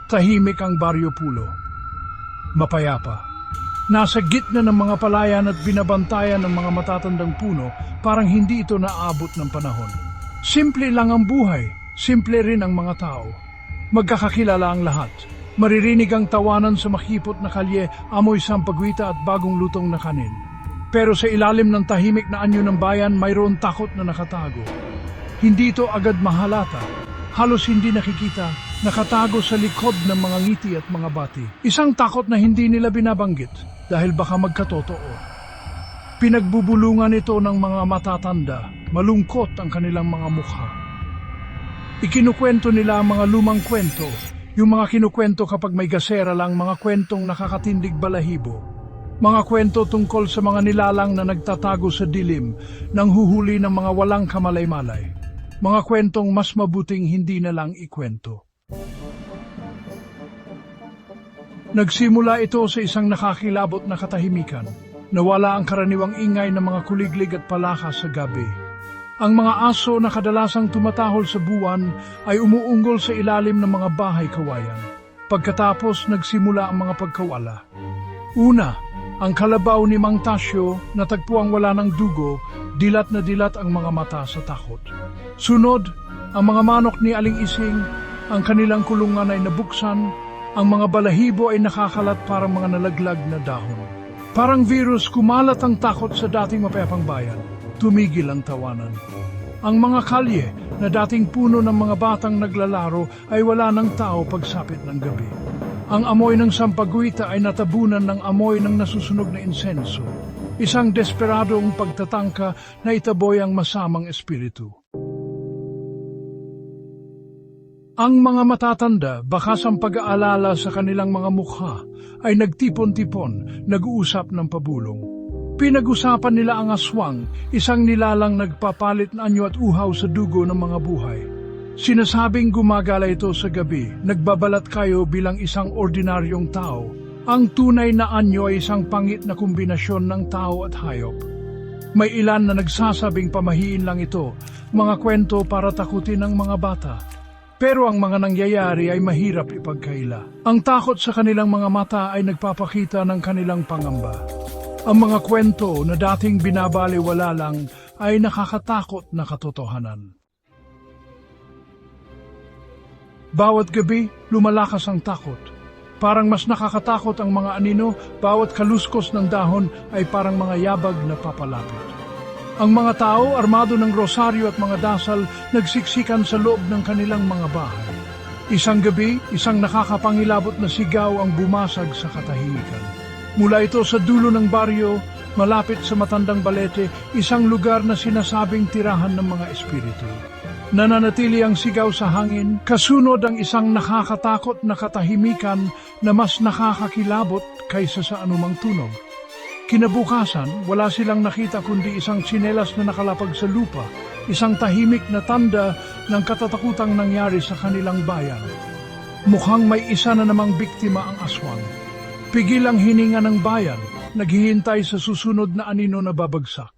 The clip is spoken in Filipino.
Tahimik ang Baryo Pulo. Mapayapa. Nasa gitna ng mga palayan at binabantayan ng mga matatandang puno, parang hindi ito naabot ng panahon. Simple lang ang buhay, simple rin ang mga tao. Magkakakilala ang lahat. Maririnig ang tawanan sa makipot na kalye, amoy sampagwita at bagong lutong na kanin. Pero sa ilalim ng tahimik na anyo ng bayan, mayroon takot na nakatago. Hindi ito agad mahalata. Halos hindi nakikita, nakatago sa likod ng mga ngiti at mga bati. Isang takot na hindi nila binabanggit dahil baka magkatotoo. Pinagbubulungan ito ng mga matatanda, malungkot ang kanilang mga mukha. Ikinukwento nila ang mga lumang kwento, yung mga kinukwento kapag may gasera lang, mga kwentong nakakatindig balahibo. Mga kwento tungkol sa mga nilalang na nagtatago sa dilim, nang huhuli ng mga walang kamalay-malay. Mga kwentong mas mabuting hindi na lang ikwento. Nagsimula ito sa isang nakakilabot na katahimikan. Nawala ang karaniwang ingay ng mga kuliglig at palaka sa gabi. Ang mga aso na kadalasang tumatahol sa buwan ay umuunggol sa ilalim ng mga bahay kawayan. Pagkatapos nagsimula ang mga pagkawala. Una, ang kalabaw ni Mang Tasyo natagpuang wala ng dugo, dilat na dilat ang mga mata sa takot. Sunod, ang mga manok ni Aling Ising, ang kanilang kulungan ay nabuksan, ang mga balahibo ay nakakalat parang mga nalaglag na dahon. Parang virus, kumalat ang takot sa dating mapayapang bayan. Tumigil ang tawanan. Ang mga kalye na dating puno ng mga batang naglalaro ay wala ng tao pagsapit ng gabi. Ang amoy ng sampagwita ay natabunan ng amoy ng nasusunog na insenso. Isang desperadong pagtatangka na itaboy ang masamang espiritu. Ang mga matatanda, bakas ang pag-aalala sa kanilang mga mukha, ay nagtipon-tipon, nag-uusap ng pabulong. Pinag-usapan nila ang aswang, isang nilalang nagpapalit na anyo at uhaw sa dugo ng mga buhay. Sinasabing gumagala ito sa gabi, nagbabalat kayo bilang isang ordinaryong tao. Ang tunay na anyo ay isang pangit na kombinasyon ng tao at hayop. May ilan na nagsasabing pamahiin lang ito, mga kwento para takutin ang mga bata. Pero ang mga nangyayari ay mahirap ipagkaila. Ang takot sa kanilang mga mata ay nagpapakita ng kanilang pangamba. Ang mga kwento na dating binabaliwala lang ay nakakatakot na katotohanan. Bawat gabi, lumalakas ang takot. Parang mas nakakatakot ang mga anino, bawat kaluskos ng dahon ay parang mga yabag na papalapit. Ang mga tao, armado ng rosaryo at mga dasal, nagsiksikan sa loob ng kanilang mga bahay. Isang gabi, isang nakakapangilabot na sigaw ang bumasag sa katahimikan. Mula ito sa dulo ng baryo, malapit sa Matandang Balete, isang lugar na sinasabing tirahan ng mga espiritu. Nananatili ang sigaw sa hangin, kasunod ang isang nakakatakot na katahimikan na mas nakakakilabot kaysa sa anumang tunog. Kinabukasan, wala silang nakita kundi isang tsinelas na nakalapag sa lupa, isang tahimik na tanda ng katatakutang nangyari sa kanilang bayan. Mukhang may isa na namang biktima ang aswang. Pigil ang hininga ng bayan, naghihintay sa susunod na anino na babagsak.